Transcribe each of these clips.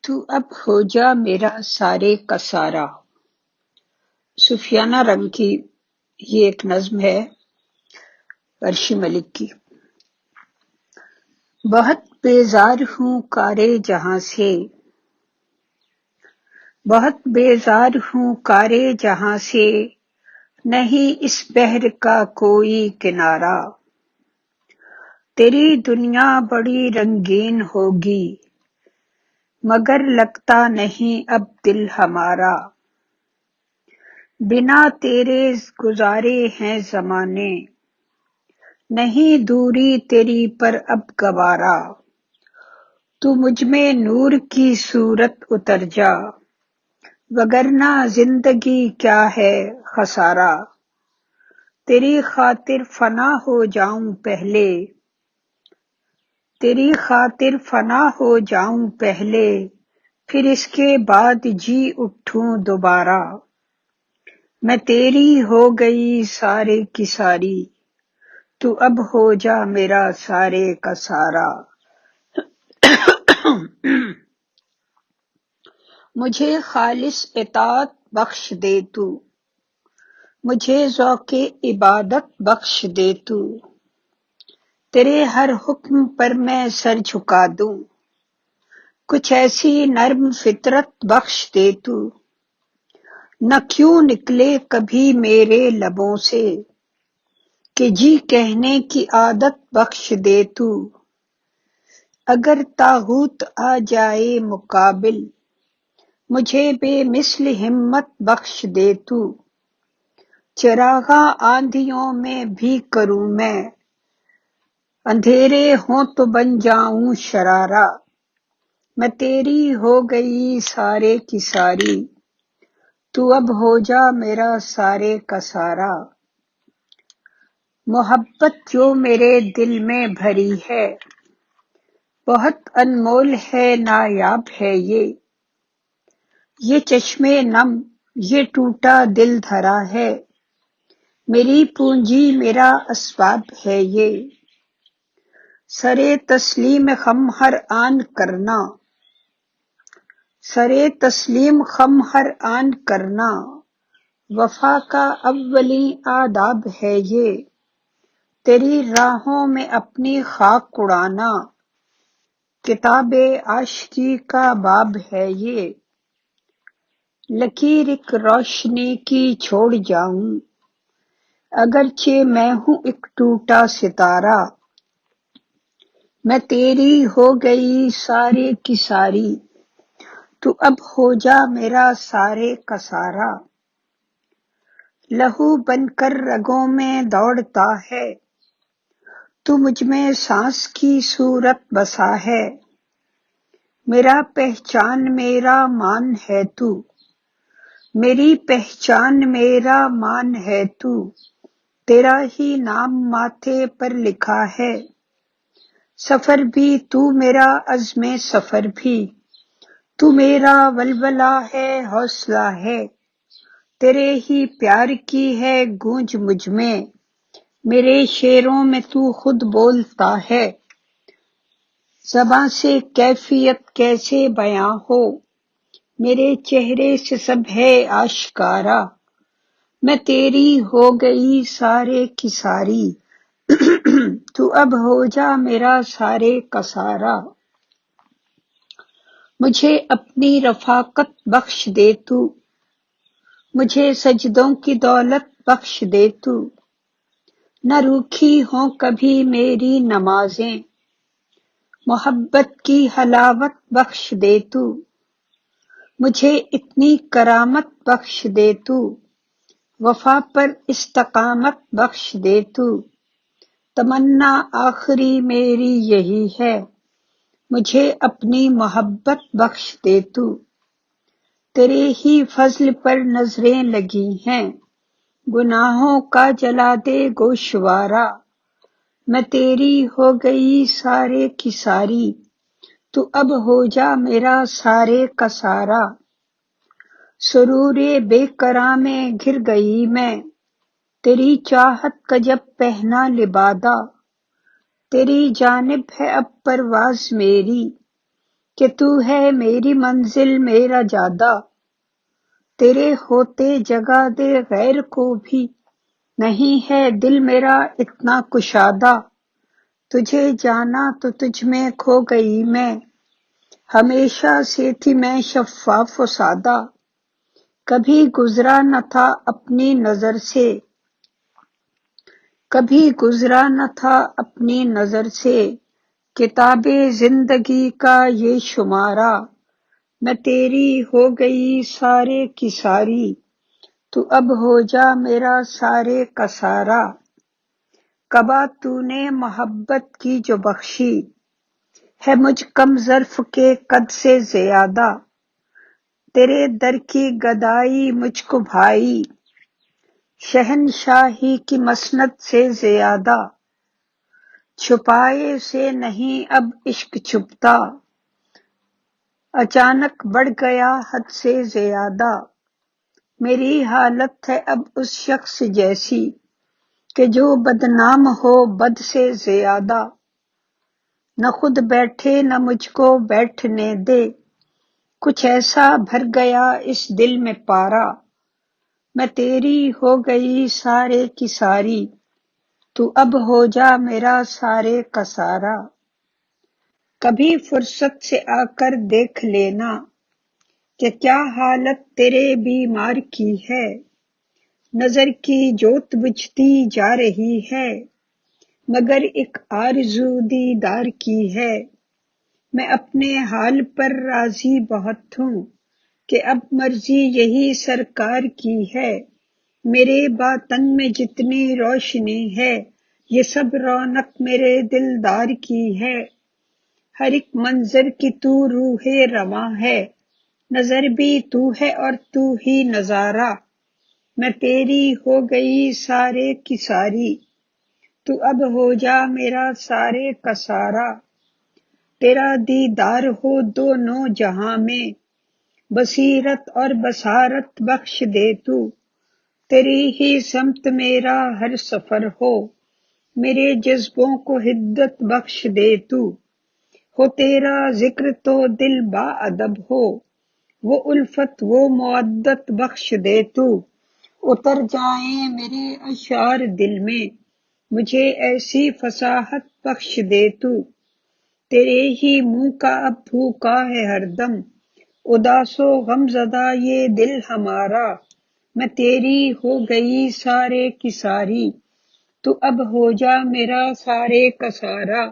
تو اب ہو جا میرا سارے کا سارا۔ سفیانہ رنگ کی یہ ایک نظم ہے عرشی ملک کی۔ بہت بیزار ہوں کارے جہاں سے، بہت بیزار ہوں کارے جہاں سے، نہیں اس بحر کا کوئی کنارہ۔ تیری دنیا بڑی رنگین ہوگی، مگر لگتا نہیں اب دل ہمارا۔ بنا تیرے گزارے ہیں زمانے، نہیں دوری تیری پر اب گوارا۔ تو مجھ میں نور کی صورت اتر جا، وگرنہ زندگی کیا ہے خسارہ۔ تیری خاطر فنا ہو جاؤں پہلے، تیری خاطر فنا ہو جاؤں پہلے، پھر اس کے بعد جی اٹھوں دوبارہ۔ میں تیری ہو گئی سارے کی ساری، تو اب ہو جا میرا سارے کا سارا۔ مجھے خالص اطاعت بخش دے تو، مجھے ذوق عبادت بخش دے تو۔ تیرے ہر حکم پر میں سر جھکا دوں، کچھ ایسی نرم فطرت بخش دے تو۔ نہ کیوں نکلے کبھی میرے لبوں سے، کہ جی کہنے کی عادت بخش دے تو۔ اگر طاغوت آ جائے مقابل، مجھے بے مثل ہمت بخش دے تو۔ چراغاں آندھیوں میں بھی کروں میں، اندھیرے ہوں تو بن جاؤں شرارہ۔ میں تیری ہو گئی سارے کی ساری، تو اب ہو جا میرا سارے کا سارا۔ محبت جو میرے دل میں بھری ہے، بہت انمول ہے نایاب ہے یہ چشمے نم یہ ٹوٹا دل دھرا ہے، میری پونجی میرا اسباب ہے یہ۔ سرے تسلیم خم ہر آن کرنا، سرے تسلیم خم ہر آن کرنا، وفا کا اولیں آداب ہے یہ۔ تیری راہوں میں اپنی خاک اڑانا، کتاب عاشقی کا باب ہے یہ۔ لکیر ایک روشنی کی چھوڑ جاؤں، اگرچہ میں ہوں ایک ٹوٹا ستارہ۔ میں تیری ہو گئی سارے کی ساری، تو اب ہو جا میرا سارے کا سارا۔ لہو بن کر رگوں میں دوڑتا ہے، تو مجھ میں سانس کی صورت بسا ہے۔ میرا پہچان میرا مان ہے تو، میری پہچان میرا مان ہے تو۔ تیرا ہی نام ماتھے پر لکھا ہے، سفر بھی تو میرا عزم سفر بھی، تو میرا ولولہ ہے حوصلہ ہے۔ تیرے ہی پیار کی ہے گونج مجھ میں، میرے شعروں میں تو خود بولتا ہے۔ زباں سے کیفیت کیسے بیاں ہو، میرے چہرے سے سب ہے آشکارا۔ میں تیری ہو گئی سارے کی ساری، تو اب ہو جا میرا سارے کا سارا۔ مجھے اپنی رفاقت بخش دے تو، مجھے سجدوں کی دولت بخش دے تو۔ نہ روکھی ہوں کبھی میری نمازیں، محبت کی حلاوت بخش دے تو۔ مجھے اتنی کرامت بخش دے تو، وفا پر استقامت بخش دے تو۔ تمنا آخری میری یہی ہے، مجھے اپنی محبت بخش دے تو۔ تیرے ہی فضل پر نظریں لگی ہیں، گناہوں کا جلا دے گوشوارا۔ میں تیری ہو گئی سارے کی ساری، تو اب ہو جا میرا سارے کا سارا۔ سرور بے کراں میں گر گئی میں، تیری چاہت کا جب پہنا لبادہ۔ تیری جانب ہے اب پرواز میری، کہ تو ہے میری منزل میرا جادہ، تیرے ہوتے جگہ دے غیر کو بھی، نہیں ہے دل میرا اتنا کشادہ، تجھے جانا تو تجھ میں کھو گئی میں، ہمیشہ سے تھی میں شفاف و سادہ، کبھی گزرا نہ تھا اپنی نظر سے، کبھی گزرا نہ تھا اپنی نظر سے، کتاب زندگی کا یہ شمارہ، میں تیری ہو گئی سارے کی ساری، تو اب ہو جا میرا سارے کا سارا، کبا تو نے محبت کی جو بخشی، ہے مجھ کم ظرف کے قد سے زیادہ، تیرے در کی گدائی مجھ کو بھائی، شہنشاہی کی مسند سے زیادہ، چھپائے سے نہیں اب عشق چھپتا، اچانک بڑھ گیا حد سے زیادہ، میری حالت ہے اب اس شخص جیسی، کہ جو بدنام ہو بد سے زیادہ، نہ خود بیٹھے نہ مجھ کو بیٹھنے دے، کچھ ایسا بھر گیا اس دل میں پارا، میں تیری ہو گئی سارے کی ساری، تو اب ہو جا میرا سارے کا سارا، کبھی فرصت سے آ کر دیکھ لینا، کہ کیا حالت تیرے بیمار کی ہے، نظر کی جوت بجھتی جا رہی ہے، مگر ایک آرزو دیدار کی ہے، میں اپنے حال پر راضی بہت ہوں، کہ اب مرضی یہی سرکار کی ہے، میرے باطن میں جتنی روشنی ہے، یہ سب رونق میرے دلدار کی ہے، ہر ایک منظر کی تو روح رواں ہے، نظر بھی تو ہے اور تو ہی نظارہ، میں تیری ہو گئی سارے کی ساری، تو اب ہو جا میرا سارے کا سارا، تیرا دیدار ہو دونوں جہاں میں، بصیرت اور بصارت بخش دے تو، تیری ہی سمت میرا ہر سفر ہو، میرے جذبوں کو حدت بخش دے تو، ہو تیرا ذکر تو دل با ادب ہو، وہ الفت وہ مودت بخش دے تو، اتر جائیں میرے اشعار دل میں، مجھے ایسی فصاحت بخش دے تو، تیرے ہی منہ کا اب بھوکا ہے ہر دم، اداس و غم زدہ یہ دل ہمارا، میں تیری ہو گئی سارے کی ساری، تو اب ہو جا میرا سارے کا سارا،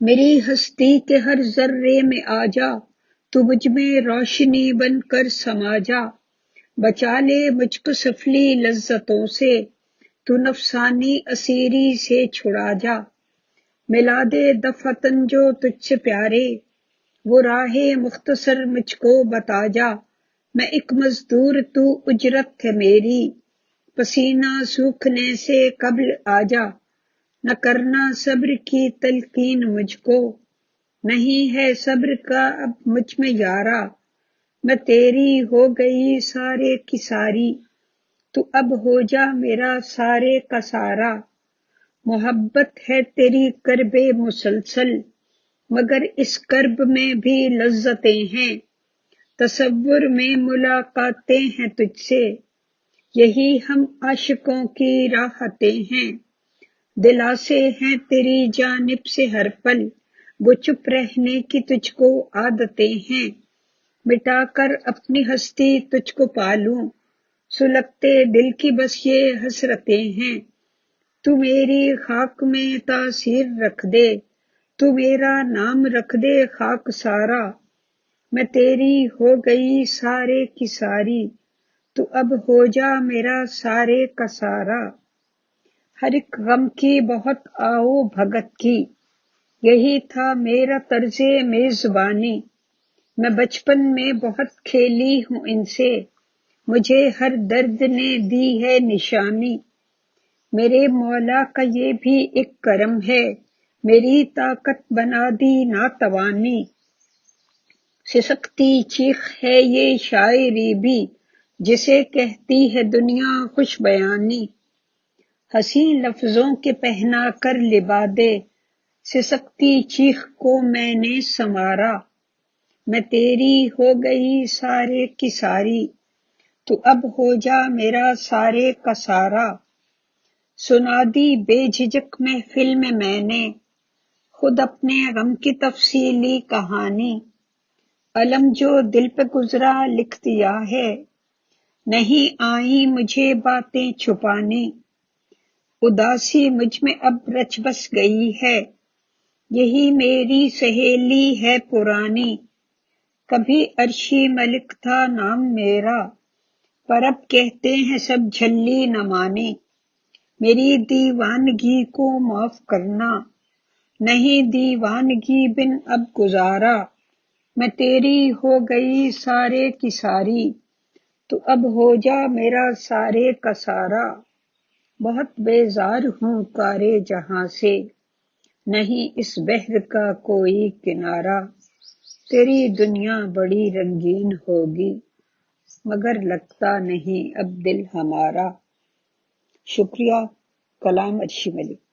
میری ہستی کے ہر ذرے میں آ جا، تو مجھ میں روشنی بن کر سما جا، بچا لے مجھ کو سفلی لذتوں سے، تو نفسانی اسیری سے چھڑا جا، ملا دے دفعتاً جو تجھ سے پیارے، وہ راہ مختصر مجھ کو بتا جا، میں ایک مزدور تو اجرت ہے میری، پسینہ سوکھنے سے قبل آ جا، نہ کرنا صبر کی تلقین مجھ کو، نہیں ہے صبر کا اب مجھ میں یارا، میں تیری ہو گئی سارے کی ساری، تو اب ہو جا میرا سارے کا سارا، محبت ہے تیری کرب مسلسل، مگر اس کرب میں بھی لذتیں ہیں، تصور میں ملاقاتیں ہیں تجھ سے، یہی ہم عاشقوں کی راحتیں ہیں، دلاسے ہیں تیری جانب سے ہر پل، وہ چپ رہنے کی تجھ کو عادتیں ہیں، مٹا کر اپنی ہستی تجھ کو پالوں، سلگتے دل کی بس یہ حسرتیں ہیں، تو میری خاک میں تاثیر رکھ دے، تو میرا نام رکھ دے خاک سارا، میں تیری ہو گئی سارے کی ساری، تو اب ہو جا میرا سارے کا سارا، ہر ایک غم کی بہت آؤ بھگت کی، یہی تھا میرا طرز میزبانی، میں بچپن میں بہت کھیلی ہوں ان سے، مجھے ہر درد نے دی ہے نشانی، میرے مولا کا یہ بھی ایک کرم ہے، میری طاقت بنا دی ناتوانی، سسکتی چیخ ہے یہ شاعری بھی، جسے کہتی ہے دنیا خوش بیانی، ہنسی لفظوں کے پہنا کر لبادے، سسکتی چیخ کو میں نے سنوارا، میں تیری ہو گئی سارے کی ساری، تو اب ہو جا میرا سارے کا سارا۔ سنا دی بے جھجک محفل میں نے، خود اپنے غم کی تفصیلی کہانی۔ الم جو دل پہ گزرا لکھ دیا ہے، نہیں آئی مجھے باتیں چھپانی۔ اداسی مجھ میں اب رچ بس گئی ہے، یہی میری سہیلی ہے پرانی۔ کبھی عرشی ملک تھا نام میرا، پر اب کہتے ہیں سب جھلی نہ مانی۔ میری دیوانگی کو معاف کرنا، نہیں دیوانگی بن اب گزارا۔ میں تیری ہو گئی سارے کی ساری، تو اب ہو جا میرا سارے کا سارا۔ بہت بیزار ہوں کارے جہاں سے، نہیں اس بحر کا کوئی کنارہ۔ تیری دنیا بڑی رنگین ہوگی، مگر لگتا نہیں اب دل ہمارا۔ شکریہ، کلام عرشی ملک۔